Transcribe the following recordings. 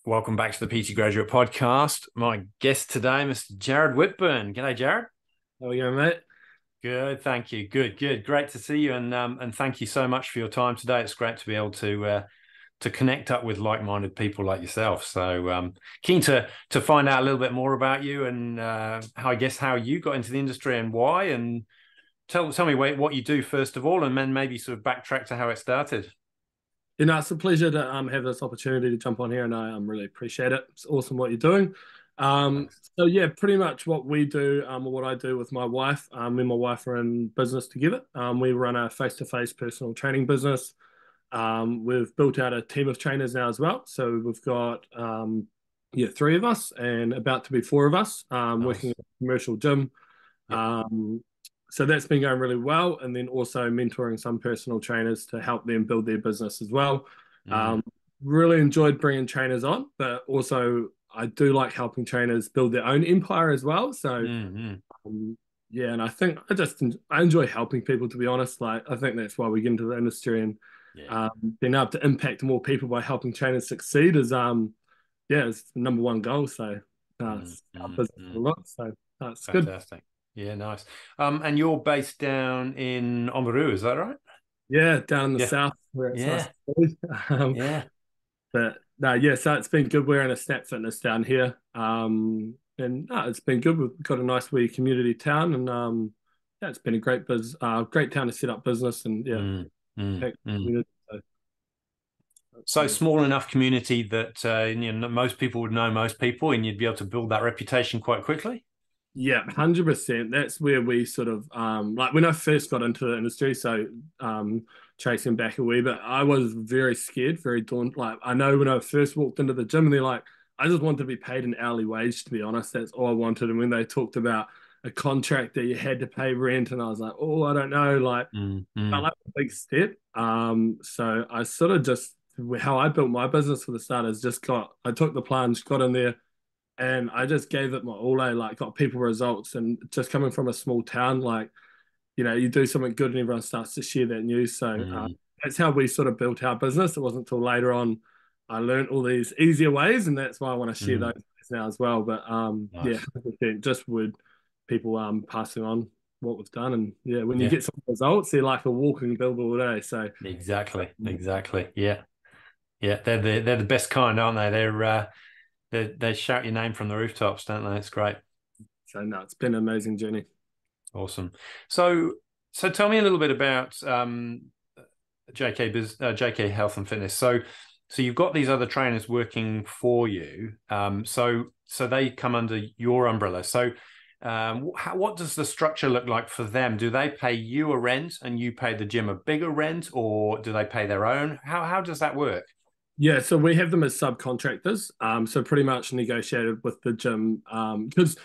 Welcome back to the PT Graduate Podcast. My guest today, Mr. Jared Whitburn. G'day, Jared. How are you, mate? Good, thank you. Good. Great to see you, and thank you so much for your time today. It's great to be able to connect up with like-minded people like yourself. So keen to find out a little bit more about you and how you got into the industry and why. And tell me what you do first of all, and then maybe sort of backtrack to how it started. It's a pleasure to have this opportunity to jump on here, and I really appreciate it. It's awesome what you're doing. So yeah, pretty much what we do, or what I do with my wife. Me and my wife are in business together. We run a face-to-face personal training business. We've built out a team of trainers now as well. So we've got three of us, and about to be four of us, working Nice. at a commercial gym. Yeah. Um, so that's been going really well. And then also mentoring some personal trainers to help them build their business as well. Mm, Um, really enjoyed bringing trainers on, but also I do like helping trainers build their own empire as well. So mm. um, yeah, and I think I enjoy helping people, to be honest. Like I think that's why we get into the industry, and Yeah. being able to impact more people by helping trainers succeed is it's the number one goal. So Mm, it's our mm, business a mm. lot. So that's good. Fantastic. Yeah, nice. And you're based down in Oamaru, is that right? Yeah, down in the Yeah. south where it's nice Yeah. to be. Um, Yeah. but no, yeah, so it's been good. We're in a Snap Fitness down here. And no, it's been good. We've got a nice wee community town, and yeah, it's been a great town to set up business, and yeah, Mm, mm, impact the mm. community. So that's So been small enough community that most people would know most people, and you'd be able to build that reputation quite quickly. Yeah, 100%. That's where we sort of like when I first got into the industry. So chasing back a wee bit, I was very scared, very daunted. Like I know when I first walked into the gym, and they're like, I just wanted to be paid an hourly wage, to be honest. That's all I wanted. And when they talked about a contract that you had to pay rent, and I was like, oh, I don't know, like Mm, felt mm, like a big step. So I sort of just how I built my business for the start is I took the plunge, got in there, and I just gave it my all. I like got people results, and just coming from a small town, like you do something good, and everyone starts to share that news. So mm. that's how we sort of built our business. It wasn't until later on I learned all these easier ways, and that's why I want to share Mm. those now as well. But yeah, Nice. 100%, just with people passing on what we've done, and yeah, when you Yeah. get some results, they're like a walking billboard, eh? So Exactly. Exactly. Yeah. Yeah. They're the best kind, aren't they? They shout your name from the rooftops, don't they? It's great. no, it's been an amazing journey. Awesome. So so tell me a little bit about JK Health and Fitness. So you've got these other trainers working for you. So they come under your umbrella. So what does the structure look like for them? Do they pay you a rent and you pay the gym a bigger rent, or do they pay their own? How does that work? Yeah, so we have them as subcontractors. So pretty much negotiated with the gym. Because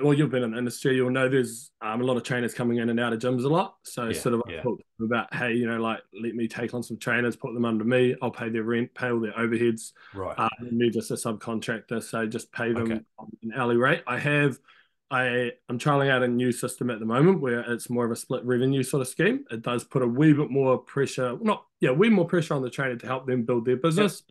well, you've been in the industry, you'll know there's a lot of trainers coming in and out of gyms a lot. So Yeah, sort of I yeah. talked to them about, hey, like let me take on some trainers, put them under me. I'll pay their rent, pay all their overheads. Right. And they're just a subcontractor, so just pay Okay. them an hourly rate. I'm trialing out a new system at the moment where it's more of a split revenue sort of scheme. It does put a wee bit more pressure, not yeah, way more pressure on the trainer to help them build their Yep. business.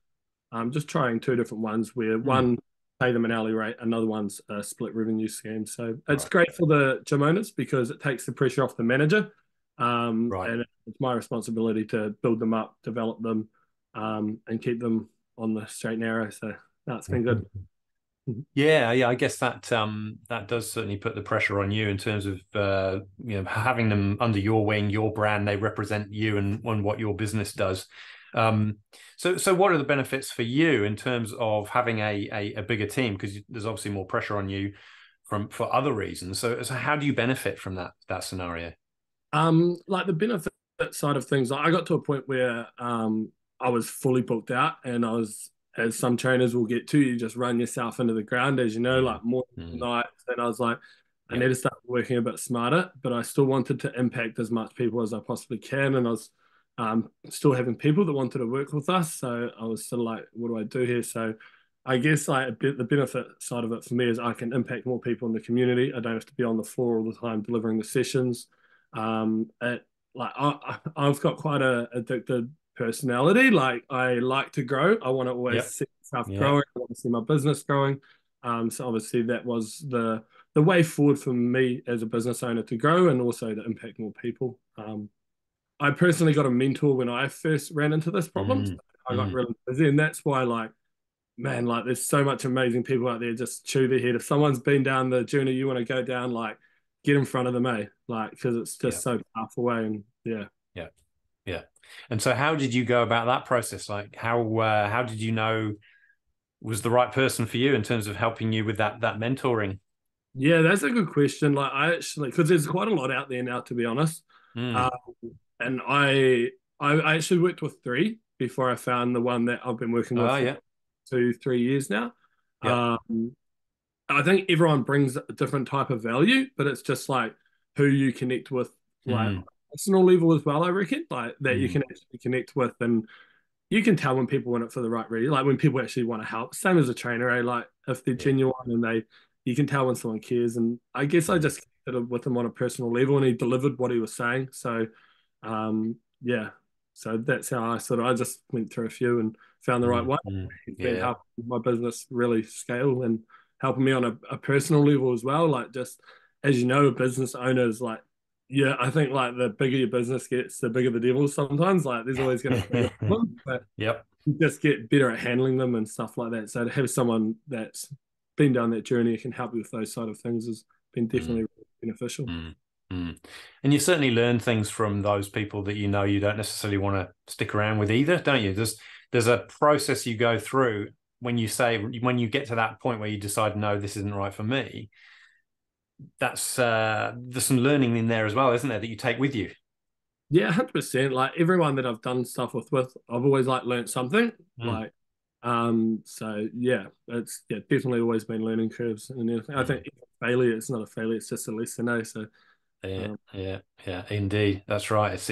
I'm just trying two different ones where Mm, one pay them an hourly rate, another one's a split revenue scheme. So it's right. great for the gym owners because it takes the pressure off the manager, Right. and it's my responsibility to build them up, develop them, and keep them on the straight and narrow. So that's been good. Yeah, yeah, I guess that does certainly put the pressure on you in terms of having them under your wing, your brand, they represent you and what your business does. Um, so what are the benefits for you in terms of having a bigger team? Because there's obviously more pressure on you for other reasons. So how do you benefit from that scenario? Like the benefit side of things, I got to a point where I was fully booked out, and I was, as some trainers will get to, you just run yourself into the ground, as you know, Mm, like more mm, nights. And I was like, I yeah. need to start working a bit smarter, but I still wanted to impact as much people as I possibly can, and I was still having people that wanted to work with us. So I was sort of like, what do I do here? So I guess like the benefit side of it for me is I can impact more people in the community. I don't have to be on the floor all the time delivering the sessions. It like I've got quite a addicted personality. Like I like to grow. I want to always Yep. see myself Yeah. growing. I want to see my business growing. So obviously that was the way forward for me as a business owner to grow and also to impact more people. I personally got a mentor when I first ran into this problem. So Mm, I got mm, really busy, and that's why, like, man, like, there's so much amazing people out there. Just chew their head. If someone's been down the journey you want to go down, like, get in front of them, like, because it's yeah. just so powerful way. And yeah, Yeah. Yeah. And so how did you go about that process? Like how did you know was the right person for you in terms of helping you with that mentoring? yeah, that's a good question. Like, I actually, because there's quite a lot out there now, to be honest. Um, Mm. and I actually worked with three before I found the one that I've been working with Oh for yeah. 2, 3 years now. Yeah. Um, I think everyone brings a different type of value, but it's just like who you connect with, like Mm. personal level as well. I reckon, like that you Mm. can actually connect with, and you can tell when people want it for the right reason. Like when people actually want to help. Same as a trainer, eh? Like if they're Yeah. genuine and you can tell when someone cares. And I guess I Mm. just connected with him on a personal level, and he delivered what he was saying. So, yeah. So that's how I just went through a few and found the right Mm. one. Mm. He's been Yeah. helping my business really scale and helping me on a personal level as well. Like just as you know, business owners like yeah, I think like the bigger your business gets, the bigger the devil sometimes. Like there's always going to be a problem, but Yep. you just get better at handling them and stuff like that. So to have someone that's been down that journey can help you with those side of things has been Mm. definitely beneficial. Mm. Mm. And you certainly learn things from those people that you know you don't necessarily want to stick around with either, don't you? There's a process you go through when you get to that point where you decide, no, this isn't right for me. That's there's some learning in there as well, isn't there, that you take with you? Yeah, 100%. Like everyone that I've done stuff with, I've always like learned something. Mm. Like, so yeah, it's yeah, definitely always been learning curves and everything. I Mm. think failure, it's not a failure, it's just a lesson, eh? So, Yeah, um, yeah, yeah, indeed. That's right. It's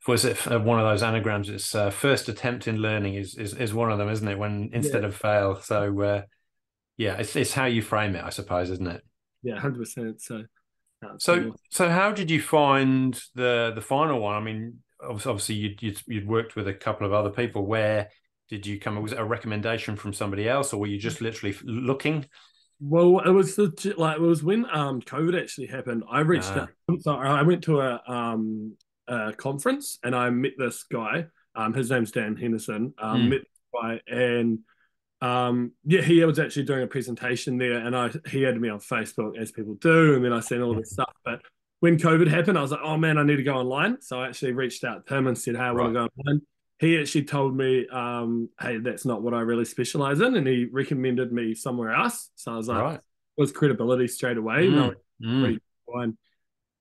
was it one of those anagrams? It's first attempt in learning is one of them, isn't it? When yeah, instead of fail. So yeah, it's how you frame it, I suppose, isn't it? yeah, 100%. So, no, it's been So awesome. so how did you find the final one? I mean, obviously you'd worked with a couple of other people. Where did you come? Was it a recommendation from somebody else, or were you just literally looking? Well, it was like it was when COVID actually happened. I reached out. Ah, So I went to a conference and I met this guy. His name's Dan Henderson. Met mm, this guy and yeah, he was actually doing a presentation there, and he added me on Facebook as people do, and then I seen all this stuff. But when COVID happened, I was like, oh man, I need to go online. So I actually reached out to him and said, hey, I want to right. go online. He actually told me, hey, that's not what I really specialize in, and he recommended me somewhere else. So I was like, Right. it was credibility straight away, knowing Mm, mm, pretty fine.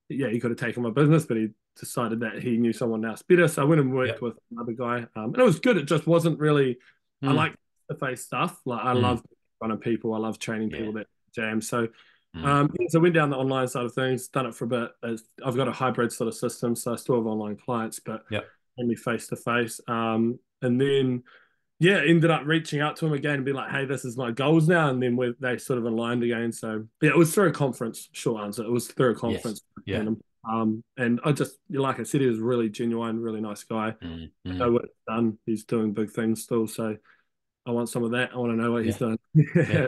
Yeah, he could have taken my business, but he decided that he knew someone else better. So I went and worked yep. with another guy, and it was good. It just wasn't really. I Mm, like the face stuff. Like I mm, love front of people. I love training yeah. people that jam. So, Mm, yeah, so I went down the online side of things. Done it for a bit. I've got a hybrid sort of system, so I still have online clients, but yep. only face to face. And then yeah, ended up reaching out to him again and be like, hey, this is my goals now. And then they sort of aligned again. So yeah, it was through a conference. Short answer, it was through a Yes. conference. Yeah. And I just like I said, he was really genuine, really nice guy. Mm, I know mm, what he's done. He's doing big things still. So I want some of that. I want to know what he's yeah. done. Yeah.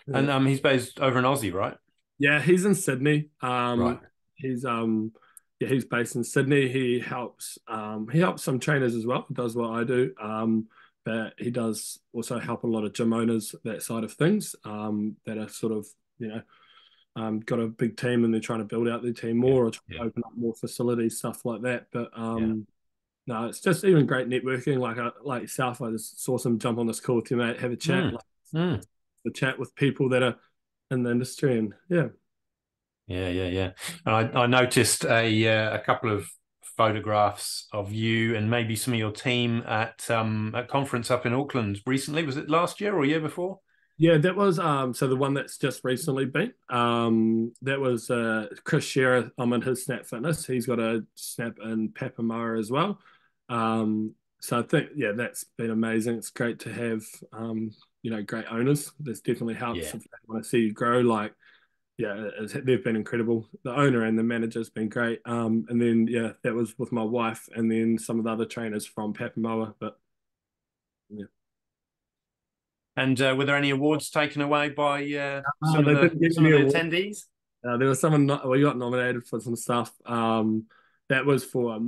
Yeah. And he's based over in Aussie, right? Yeah, he's in Sydney. Right. He's yeah, he's based in Sydney. He helps some trainers as well. Does what I do. But he does also help a lot of gym owners that side of things. That are sort of got a big team and they're trying to build out their team Yeah. more or trying to Yeah. open up more facilities, stuff like that. But Yeah. no, it's just even great networking. Like yourself, I just saw some jump on this call with you, mate. Have a chat, Mm, like mm. the chat with people that are in the industry, and yeah. Yeah, yeah, yeah. And I noticed a couple of photographs of you and maybe some of your team at a conference up in Auckland recently. Was it last year or year before? Yeah, that was so the one that's just recently been. That was Chris Shearer. I'm in his Snap Fitness. He's got a Snap in Papamoa as well. So I think yeah, that's been amazing. It's great to have great owners. This definitely helps Yeah, if they want to see you grow. Like yeah, they've been incredible. The owner and the manager's been great. And then yeah, that was with my wife and then some of the other trainers from Papamoa. But yeah. And were there any awards taken away by They didn't get some of any the awards. attendees? There was someone we got nominated for some stuff. That was for I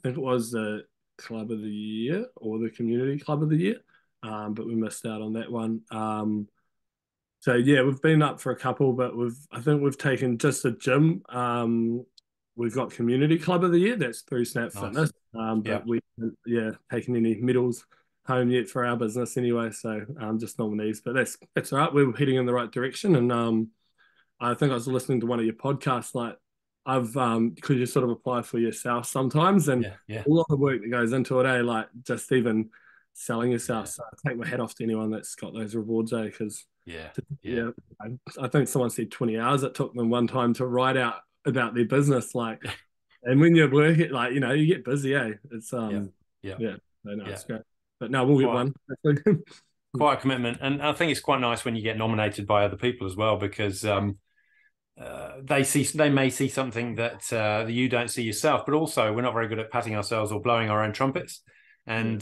think it was the Club of the Year or the Community Club of the Year. But we missed out on that one. So yeah, we've been up for a couple, but I think we've taken just a gym. We've got Community Club of the Year. That's through Snap Nice. Fitness. Yeah. But we haven't, yeah, taken any medals home yet for our business anyway. So just nominees, but that's all right. We're heading in the right direction, and I think I was listening to one of your podcasts. Like I've because you sort of apply for yourself sometimes, and Yeah. Yeah. a lot of work that goes into it. Like just even selling yourself. Yeah. So I take my hat off to anyone that's got those rewards. Because Yeah. Yeah. yeah, I think someone said 20 hours it took them one time to write out about their business. Like, and when you work it, like you get busy. It's Yeah. Yeah. yeah. So no, Yeah. it's great. But no, we'll get Quite one. quite a commitment, and I think it's quite nice when you get nominated by other people as well because they may see something that you don't see yourself, but also we're not very good at patting ourselves or blowing our own trumpets, Yeah. and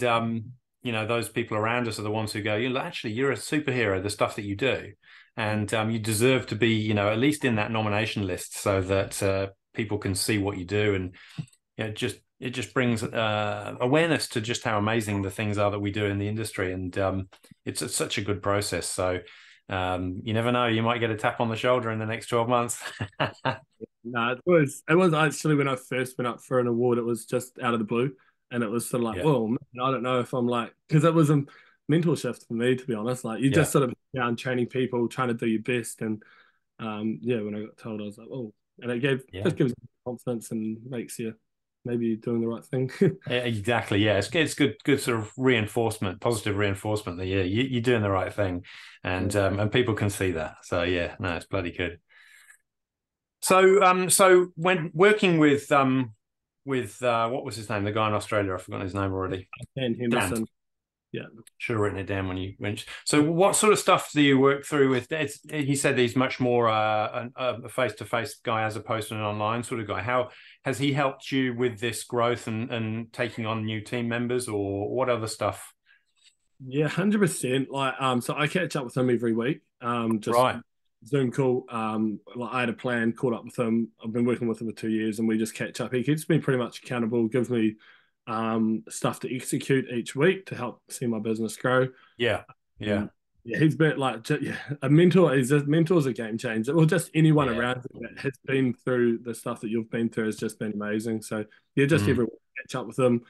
those people around us are the ones who go, actually you're a superhero, the stuff that you do, and you deserve to be at least in that nomination list so that people can see what you do, and it just brings awareness to just how amazing the things are that we do in the industry, and it's such a good process. So you never know, you might get a tap on the shoulder in the next 12 months. No, it was actually when I first went up for an award, it was just out of the blue. And it was sort of like, Yeah, well, man, I don't know if I'm like, because it was a mental shift for me, to be honest. Like you yeah, just sort of down training people, trying to do your best. And yeah, when I got told, I was like, oh, and it yeah. just gives you confidence and makes you maybe doing the right thing. Exactly. Yeah, it's good sort of reinforcement, positive reinforcement that you're doing the right thing, Yeah. and people can see that. So yeah, no, it's bloody good. So when working with what was his name, the guy in Australia, I've forgotten his name already. And Dan. Henderson. Yeah. Should have written it down when you went. So, what sort of stuff do you work through with? He said he's much more a face-to-face guy as opposed to an online sort of guy. How has he helped you with this growth and taking on new team members, or what other stuff? Yeah, 100%. Like, so I catch up with him every week. Just Right. Zoom call. Like I had a plan, caught up with him. I've been working with him for 2 years, and we just catch up. He keeps me pretty much accountable, gives me stuff to execute each week to help see my business grow. Yeah. Yeah. And yeah, he's been like yeah, a mentor. A mentor's a game changer. Or just anyone Yeah. around you that has been through the stuff that you've been through has just been amazing. So yeah, just Mm, every week catch up with him.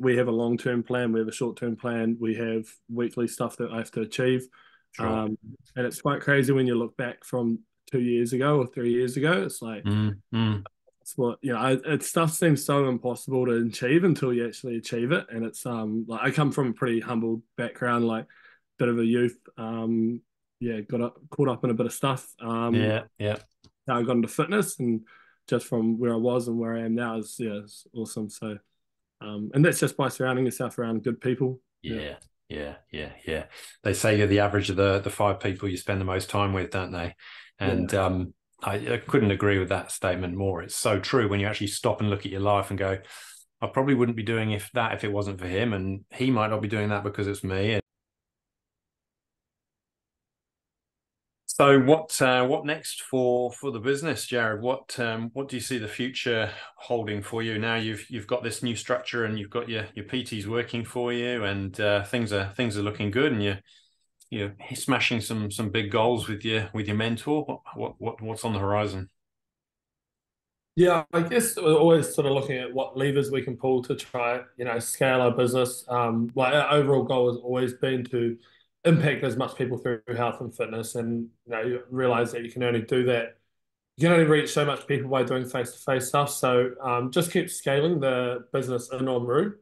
We have a long-term plan. We have a short-term plan. We have weekly stuff that I have to achieve. sure. Um, and it's quite crazy when you look back from 2 years ago or 3 years ago. It's like Mm. it's what stuff seems so impossible to achieve until you actually achieve it. And it's like I come from a pretty humble background, like bit of a youth. Yeah, caught up in a bit of stuff. Yeah. Yeah. Now I got into fitness, and just from where I was and where I am now is it's awesome. So and that's just by surrounding yourself around good people. Yeah. Yeah. Yeah. Yeah. Yeah. They say you're the average of the five people you spend the most time with, don't they? And Yeah. I couldn't agree with that statement more. It's so true when you actually stop and look at your life and go, I probably wouldn't be doing if it wasn't for him, and he might not be doing that because it's me. And so, what next for the business, Jared? What do you see the future holding for you now? You've got this new structure, and you've got your PTs working for you, and things are looking good, and you're smashing some big goals with your mentor. What's on the horizon? Yeah, I guess we're always sort of looking at what levers we can pull to try, scale our business. Like our overall goal has always been to impact as much people through health and fitness, and you realize that you can only do that. You can only reach so much people by doing face-to-face stuff. So just keep scaling the business in en route,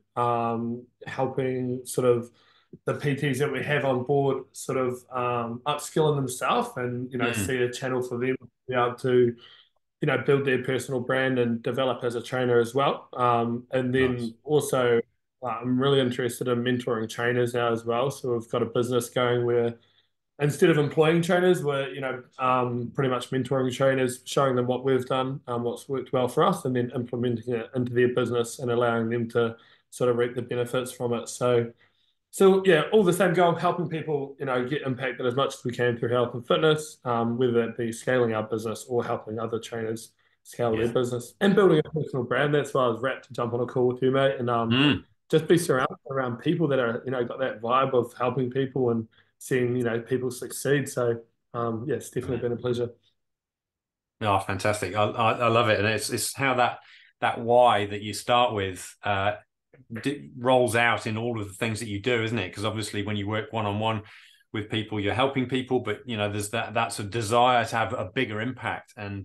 helping sort of the PTs that we have on board sort of upskilling themselves, and Mm, see a channel for them to be able to build their personal brand and develop as a trainer as well. And nice. then also, I'm really interested in mentoring trainers now as well. So we've got a business going where instead of employing trainers, we're pretty much mentoring trainers, showing them what we've done, what's worked well for us, and then implementing it into their business and allowing them to sort of reap the benefits from it. So So yeah, all the same goal, helping people, get impacted as much as we can through health and fitness, whether it be scaling our business or helping other trainers scale their Yeah. business and building a personal brand. That's why I was rapt to jump on a call with you, mate, and Mm. just be surrounded around people that are, got that vibe of helping people and seeing, people succeed. So yeah, it's definitely been a pleasure. Oh, fantastic! I love it, and it's how that why that you start with rolls out in all of the things that you do, isn't it? Because obviously, when you work one on one with people, you're helping people, but there's that's a desire to have a bigger impact, and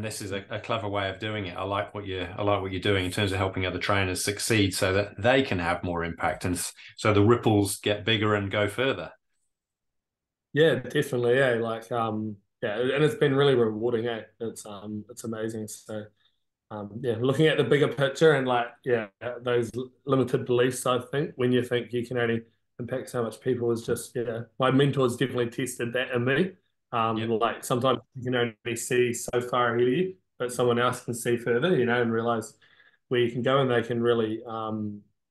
this is a clever way of doing it. I like what you're doing in terms of helping other trainers succeed, so that they can have more impact, and so the ripples get bigger and go further. Yeah, definitely. Yeah, yeah, and it's been really rewarding. It's amazing. So yeah, looking at the bigger picture and those limited beliefs, I think when you think you can only impact so much people is just, yeah, my mentors definitely tested that in me. Yep. Like sometimes you can only see so far ahead of you, but someone else can see further, and realize where you can go, and they can really,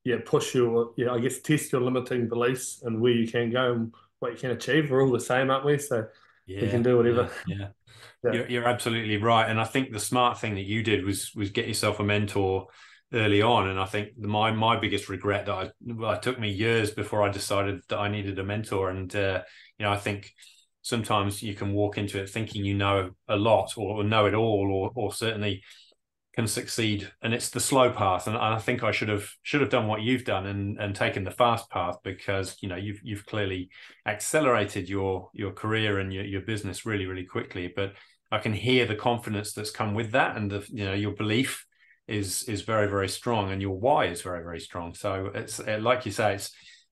yeah, push you, I guess test your limiting beliefs and where you can go and what you can achieve. We're all the same, aren't we? So we can Yeah, do yeah, whatever. yeah. Yeah. You're absolutely right, and I think the smart thing that you did was get yourself a mentor early on. And I think my biggest regret that it took me years before I decided that I needed a mentor. And I think sometimes you can walk into it thinking you know a lot or know it all, or certainly can succeed, and it's the slow path. And I think I should have done what you've done and taken the fast path, because you've clearly accelerated your career and your business really quickly. But I can hear the confidence that's come with that, and your belief is very strong, and your why is very strong. So it's like you say,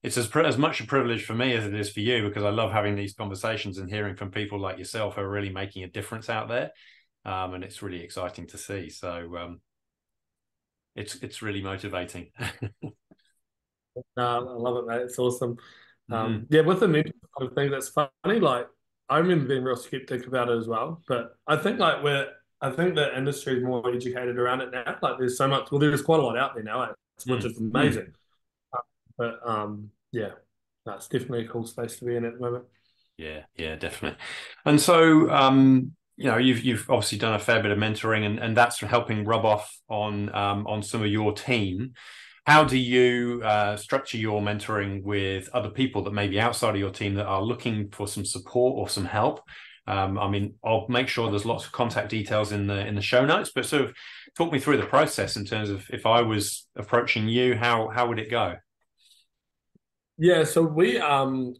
it's as much a privilege for me as it is for you, because I love having these conversations and hearing from people like yourself who are really making a difference out there. And it's really exciting to see. So it's really motivating. No, I love it, mate. It's awesome. Mm, Yeah, with the mental side of things, that's funny. Like, I remember being real skeptic about it as well. But I think the industry is more educated around it now. Like, there's so much, well, there's quite a lot out there now, which mm, is mm. amazing. But yeah, that's definitely a cool space to be in at the moment. Yeah, definitely. And so, you've obviously done a fair bit of mentoring, and that's helping rub off on some of your team. How do you structure your mentoring with other people that may be outside of your team that are looking for some support or some help? I mean, I'll make sure there's lots of contact details in the show notes, but sort of talk me through the process in terms of, if I was approaching you, how would it go? Yeah, so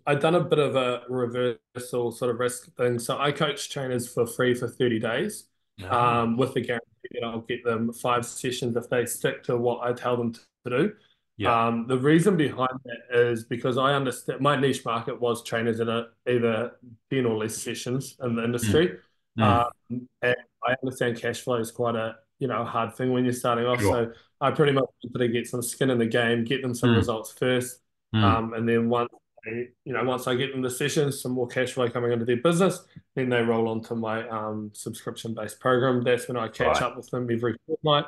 I've done a bit of a reversal sort of risk thing. So I coach trainers for free for 30 days, Ah, with the guarantee that I'll get them 5 sessions if they stick to what I tell them to do. yeah. The reason behind that is because I understand my niche market was trainers that are either 10 or less sessions in the Mm, industry. Um, mm, and I understand cash flow is quite a, hard thing when you're starting off. sure. So I pretty much wanted to get some skin in the game, get them some Mm, results first. mm. And then once I get them the sessions, some more cash flow coming into their business, then they roll onto my subscription-based program. That's when I catch Right. up with them every fortnight,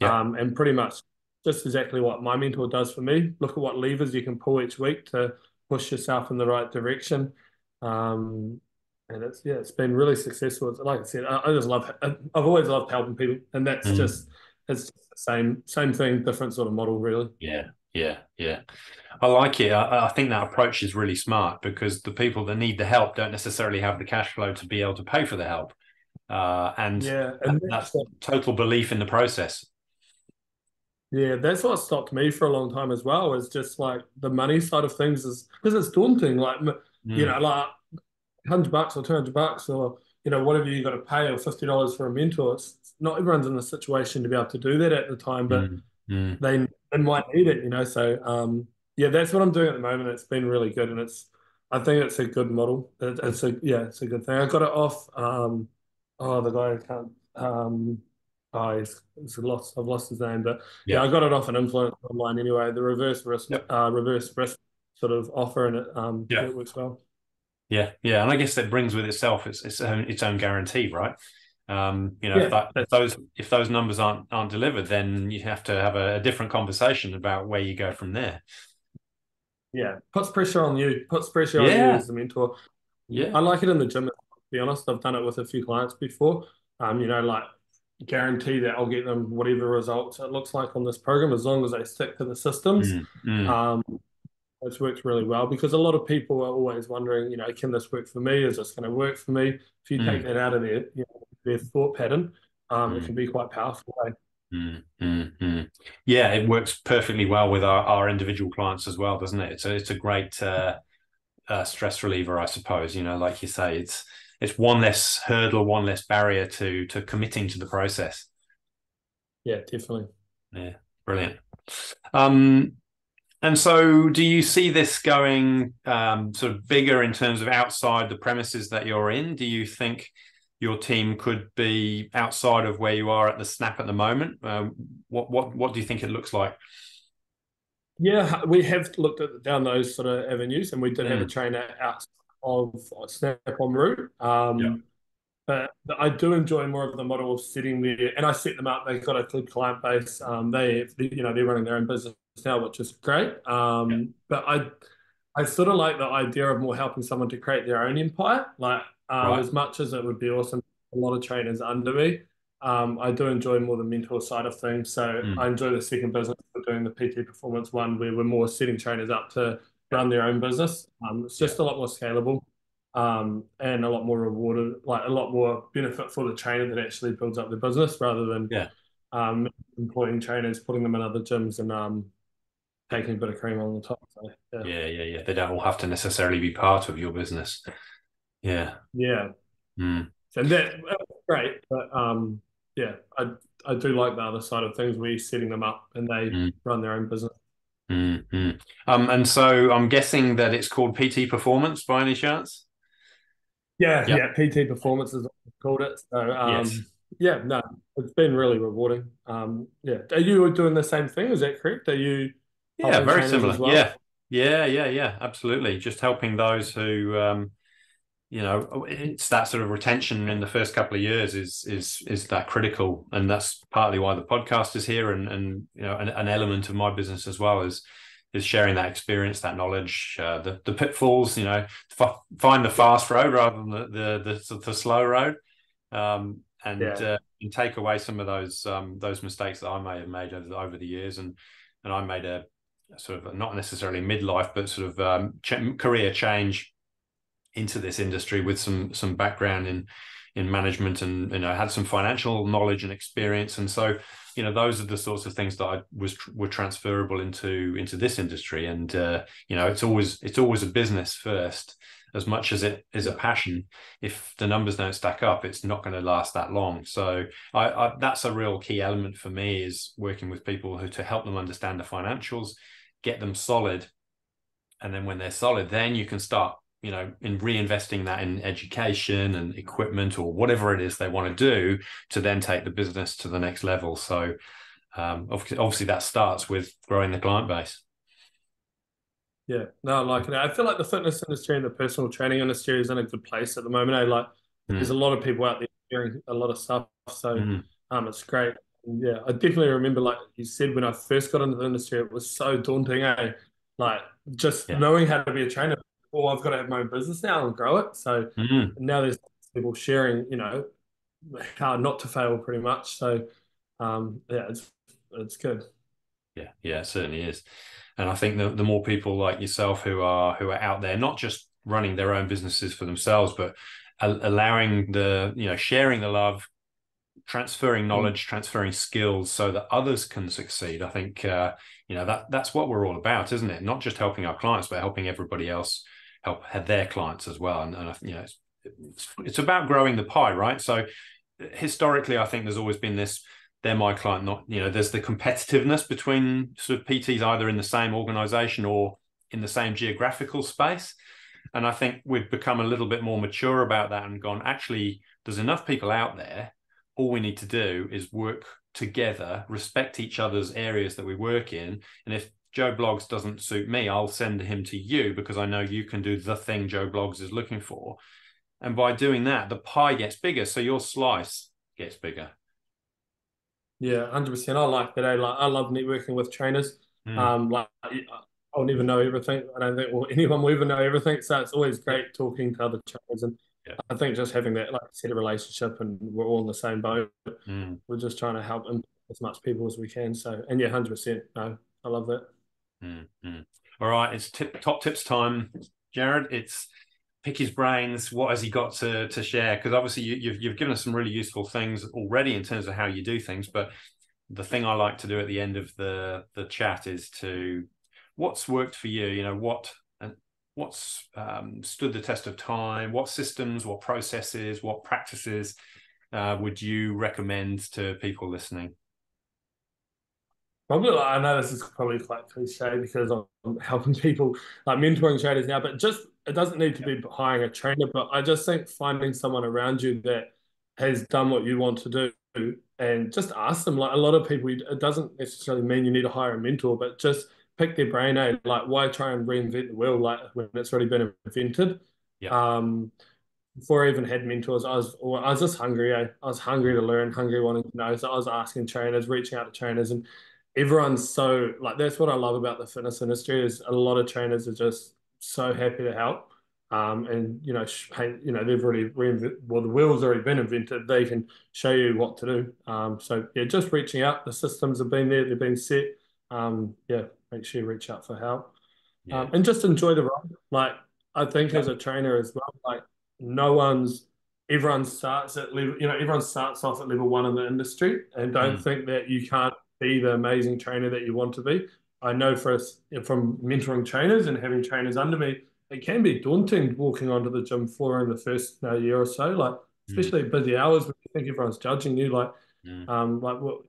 Yeah. and pretty much just exactly what my mentor does for me. Look at what levers you can pull each week to push yourself in the right direction. Um, and it's been really successful. Like I said, I just love. I've always loved helping people, and Mm. it's just the same thing, different sort of model, really. Yeah. I like it. I think that approach is really smart, because the people that need the help don't necessarily have the cash flow to be able to pay for the help. And Yeah, and that's total belief in the process. that's what stopped me for a long time as well. Is just like the money side of things is because it's daunting. Like Mm, like $100 or $200 or whatever you got to pay or $50 for a mentor. Not everyone's in the situation to be able to do that at the time, but mm, mm. they might need it. So yeah, that's what I'm doing at the moment. It's been really good, and I think it's a good model. It's a good thing. I got it off. The guy I can't. I've lost his name, but yeah, Yeah. I got it off an influencer online anyway. The Yep. reverse risk sort of offer, and Yeah. it works well. Yeah. And I guess that brings with itself its own guarantee, right? If Yeah, that if those numbers aren't delivered, then you have to have a different conversation about where you go from there. Yeah, puts pressure on you. Puts pressure on you Yeah, as the mentor. yeah. I like it in the gym. To be honest, I've done it with a few clients before. Like guarantee that I'll get them whatever results it looks like on this program as long as they stick to the systems. Mm, mm, Um, it's worked really well because a lot of people are always wondering, can this work for me? Is this going to work for me? If you take mm, that out of their thought pattern, it mm, can be quite powerful. mm, mm, mm. Yeah, it works perfectly well with our individual clients as well, doesn't it? It's a great stress reliever, I suppose. Like you say, it's one less hurdle, one less barrier to committing to the process. Yeah, definitely. Yeah, brilliant. Um, And so, do you see this going sort of bigger in terms of outside the premises that you're in? Do you think your team could be outside of where you are at the snap at the moment? What do you think it looks like? Yeah, we have looked at down those sort of avenues, and we did have a Mm, trainer out of Snap on route. yeah, But I do enjoy more of the model of sitting there, and I set them up. They've got a good client base. They're running their own business now, which is great. yeah, But I sort of like the idea of more helping someone to create their own empire. Like, right. as much as it would be awesome, a lot of trainers under me. I do enjoy more the mentor side of things. So I Mm, enjoy the second business for doing the PT performance one, where we're more setting trainers up to yeah, run their own business. It's yeah, just a lot more scalable, and a lot more rewarded, like a lot more benefit for the trainer that actually builds up the business rather than yeah, um, employing trainers, putting them in other gyms and taking a bit of cream on the top. So, yeah, yeah, yeah, yeah. They don't all have to necessarily be part of your business. Yeah. yeah, Mm, and that's great. But yeah, I do like the other side of things where you're setting them up and they mm, run their own business. mm, mm. And so I'm guessing that it's called PT Performance by any chance? Yeah, Yeah. yeah, PT performance is what we called it. So Yes. yeah, no, it's been really rewarding. Yeah, are you doing the same thing? Is that correct? Are you Yeah, helping very trainers similar. as well? Yeah. Yeah, yeah, yeah, absolutely. Just helping those who it's that sort of retention in the first couple of years is that critical. And that's partly why the podcast is here and an element of my business as well is sharing that experience, that knowledge, the pitfalls, find the fast road rather than the slow road. Yeah, And take away some of those mistakes that I may have made over the years, and I made a sort of not necessarily midlife, but sort of career change into this industry with some background in management, and had some financial knowledge and experience, and so those are the sorts of things that were transferable into this industry. And it's always a business first as much as it is a yeah, passion. If the numbers don't stack up, it's not going to last that long. So that's a real key element for me, is working with people to help them understand the financials, get them solid, and then when they're solid, then you can start in reinvesting that in education and equipment or whatever it is they want to do to then take the business to the next level. So obviously that starts with growing the client base. yeah. No, I like it. I feel like the fitness industry and the personal training industry is in a good place at the moment. Like, there's Mm, a lot of people out there doing a lot of stuff, so mm, it's great. And yeah, I definitely remember, like you said, when I first got into the industry, it was so daunting, eh? Like, just yeah. knowing how to be a trainer. Oh, I've got to have my own business now and grow it. So Mm, now there's people sharing, how not to fail, pretty much. So yeah, it's good. yeah, yeah, it certainly is. And I think the more people like yourself who are out there, not just running their own businesses for themselves, but allowing sharing the love, transferring Mm. knowledge, transferring skills so that others can succeed. I think that's what we're all about, isn't it? Not just helping our clients, but helping everybody else help their clients as well. And it's about growing the pie, right? So historically, I think there's always been this. They're my client, not there's the competitiveness between sort of PTs either in the same organization or in the same geographical space. And I think we've become a little bit more mature about that and gone, actually, there's enough people out there. All we need to do is work together, respect each other's areas that we work in. And if Joe Bloggs doesn't suit me, I'll send him to you because I know you can do the thing Joe Bloggs is looking for. And by doing that, the pie gets bigger. So your slice gets bigger. Yeah, 100%. I like that. Like, I love networking with trainers. Mm, Like I'll never know everything. I don't think well anyone will ever know everything. So it's always Yeah, great talking to other trainers, and yeah. I think just having that like set of relationship, and we're all in the same boat. Mm, We're just trying to help as much people as we can. So and yeah, 100%. No, I love that. mm. All right, it's top tips time, Jared. It's pick his brains. What has he got to share? Because obviously you've given us some really useful things already in terms of how you do things. But the thing I like to do at the end of the chat is to what's worked for you. You know what's stood the test of time. What systems, what processes, what practices would you recommend to people listening? Probably, like, I know this is probably quite cliche because I'm helping people like mentoring traders now, but just it doesn't need to be hiring a trainer. But I just think finding someone around you that has done what you want to do and just ask them. Like a lot of people, it doesn't necessarily mean you need to hire a mentor, but just pick their brain. Like why try and reinvent the wheel like when it's already been invented? Yeah. Um, Before I even had mentors, I was just hungry. I was hungry to learn, hungry wanting to know. So I was asking trainers, reaching out to trainers, and everyone's so like that's what I love about the fitness industry is a lot of trainers are just so happy to help. And hey, they've already reinvented. Well, the wheel's already been invented. They can show you what to do. So yeah, just reaching out. The systems have been there. They've been set. Yeah, make sure you reach out for help. Yeah. And just enjoy the ride. Like I think as Yep. a trainer as well, like no one's everyone starts at level, everyone starts off at level one in the industry and don't Mm, think that you can't be the amazing trainer that you want to be. I know for us from mentoring trainers and having trainers under me, it can be daunting walking onto the gym floor in the first year or so, like mm, especially at busy hours when you think everyone's judging you, mm. like what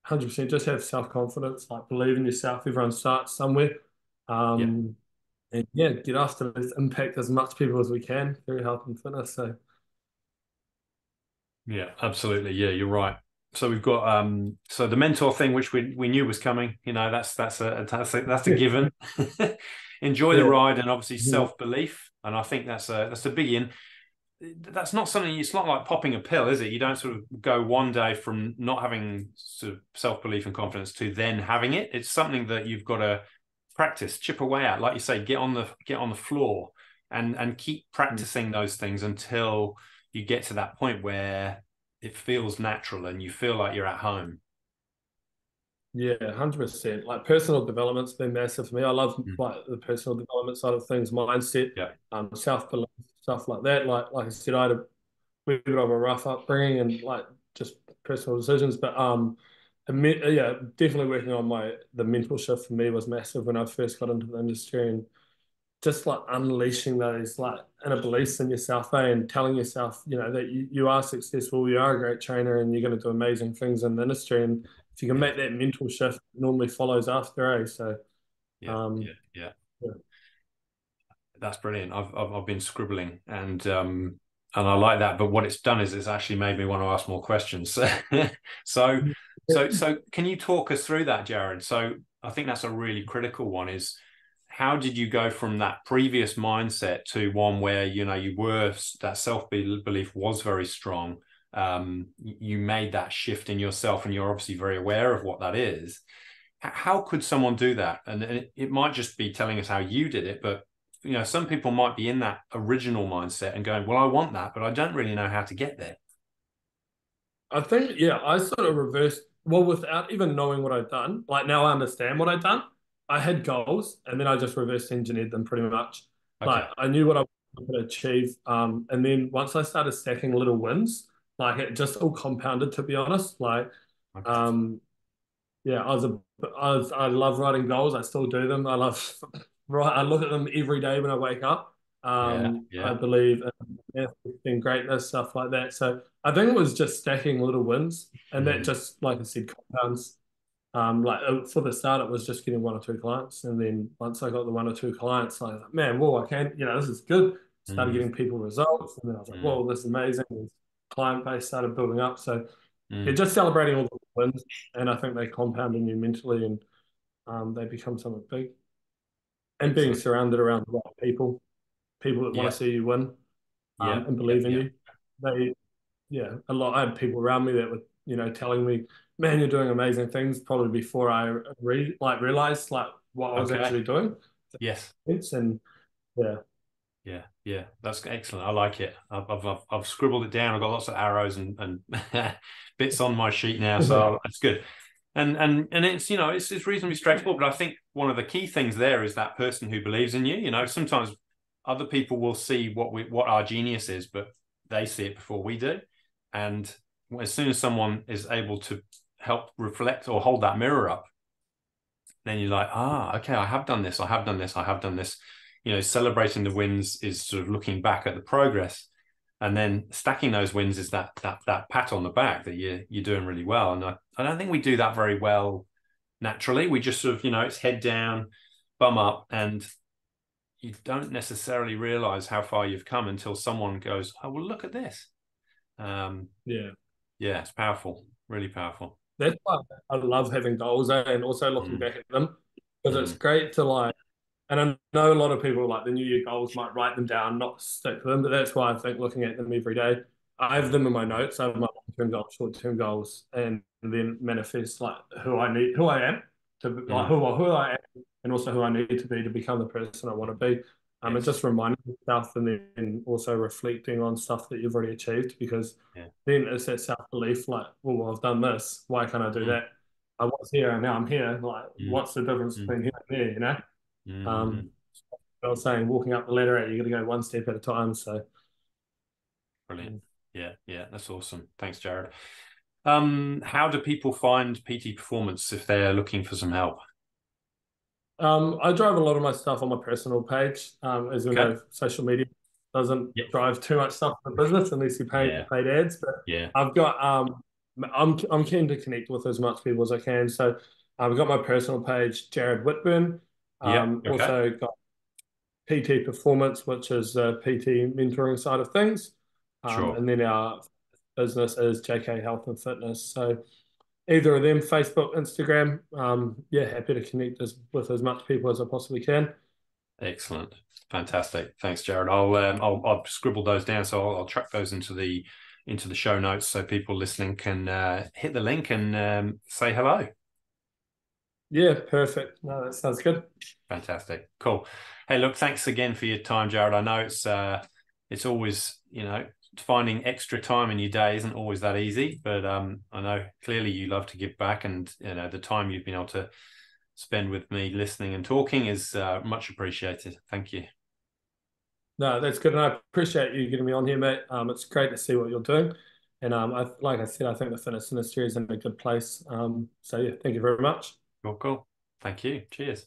100% just have self-confidence, like believe in yourself. Everyone starts somewhere. Yeah. Um, and yeah, get after this, impact as much people as we can through health and fitness. So Yeah, absolutely. Yeah, you're right. So we've got so the mentor thing, which we knew was coming. You know, that's a given. Enjoy the yeah, ride, and obviously yeah, self-belief. And I think that's a biggie. And that's not something. It's not like popping a pill, is it? You don't sort of go one day from not having sort of self-belief and confidence to then having it. It's something that you've got to practice, chip away at. Like you say, get on the floor and keep practicing those things until you get to that point where it feels natural and you feel like you're at home. yeah, 100%. Like personal development's been massive for me. I love Mm. like the personal development side of things, mindset, Yeah. self-belief, stuff like that. Like I said, I had a bit of a rough upbringing and like just personal decisions, but yeah, definitely working on the mental shift for me was massive when I first got into the industry and just like unleashing those like inner beliefs in yourself, and telling yourself, that you are successful, you are a great trainer, and you're going to do amazing things in the industry. And if you can Yeah. make that mental shift, it normally follows after, eh? So, Yeah. um, Yeah. Yeah. yeah. That's brilliant. I've been scribbling and I like that. But what it's done is it's actually made me want to ask more questions. So so can you talk us through that, Jared? So I think that's a really critical one. Is how did you go from that previous mindset to one where you were that self belief was very strong. You made that shift in yourself, and you're obviously very aware of what that is. How could someone do that? And it might just be telling us how you did it, but some people might be in that original mindset and going, well, I want that, but I don't really know how to get there. I think, yeah, I sort of reversed, well, without even knowing what I'd done. Like now I understand what I'd done. I had goals and then I just reverse engineered them pretty much. Like Okay. I knew what I wanted to achieve. And then once I started stacking little wins, like it just all compounded, to be honest. Okay. Um, yeah, I love writing goals. I still do them. I love, right. I look at them every day when I wake up. Yeah. I Yeah. believe in in greatness, stuff like that. So I think it was just stacking little wins, and that Mm, just, like I said, compounds. For the start, it was just getting one or two clients, and then once I got the one or two clients, I was like, man, whoa, I can, this is good. Started mm, getting people results, and then I was like, mm, whoa, this is amazing. And client base started building up. So yeah, mm. just celebrating all the wins, and I think they compound in you mentally, and they become something big. And being Excellent. surrounded around the right people that want Yeah. to see you win, Yeah. and Yeah. believe in Yeah. you. They, yeah, a lot. I had people around me that were, telling me, "Man, you're doing amazing things." Probably before I realized, like, what I was Okay. actually doing. Yes. And yeah, Yeah, yeah, that's excellent. I like it. I've scribbled it down. I've got lots of arrows and bits on my sheet now, so it's good. And it's it's reasonably straightforward. But I think one of the key things there is that person who believes in you. Sometimes other people will see what our genius is, but they see it before we do. And as soon as someone is able to help reflect or hold that mirror up, then you're like, okay, I have done this, I have done this, I have done this. Celebrating the wins is sort of looking back at the progress, and then stacking those wins is that pat on the back that you're doing really well. And I don't think we do that very well naturally. We just sort of, it's head down, bum up, and you don't necessarily realize how far you've come until someone goes, oh, well, look at this. yeah. Yeah, it's powerful, really powerful. That's why I love having goals, and also looking Mm, back at them, because it's mm, great to like. And I know a lot of people like the New Year goals might write them down, not stick to them, but that's why I think looking at them every day. I have them in my notes. I have my long-term goals, short-term goals, and then manifest like who I am to like mm. who I am, and also who I need to be to become the person I want to be. And Yes. just reminding yourself, and then also reflecting on stuff that you've already achieved, because Yeah. then it's that self-belief, like, oh, well, I've done this. Why can't I do Mm, that? I was here and now I'm here. Like, mm, what's the difference mm, between here and there? mm. Um, I was saying, walking up the ladder, you got to go one step at a time. So, Brilliant. um, Yeah, yeah, that's awesome. Thanks, Jared. How do people find PT Performance if they're looking for some help? I drive a lot of my stuff on my personal page. As we Okay. know, social media doesn't Yeah. drive too much stuff for business unless you pay Yeah. paid ads. But Yeah. I've got I'm keen to connect with as much people as I can. So I've got my personal page, Jared Whitburn. Yeah. Okay. Also got PT Performance, which is the PT mentoring side of things. Sure. And then our business is JK Health and Fitness. So either of them, Facebook, Instagram. Yeah, happy to connect with as much people as I possibly can. Excellent. Fantastic. Thanks, Jared. I'll scribble those down, so I'll track those into the show notes so people listening can hit the link and say hello. Yeah, perfect. No, that sounds good. Fantastic. Cool. Hey, look, thanks again for your time, Jared. I know it's always, finding extra time in your day isn't always that easy, but I know clearly you love to give back, and the time you've been able to spend with me listening and talking is much appreciated. Thank you. No, that's good, and I appreciate you getting me on here, mate. It's great to see what you're doing, and like I said, I think the fitness industry is in a good place. So yeah, thank you very much. Cool, cool. Thank you. Cheers.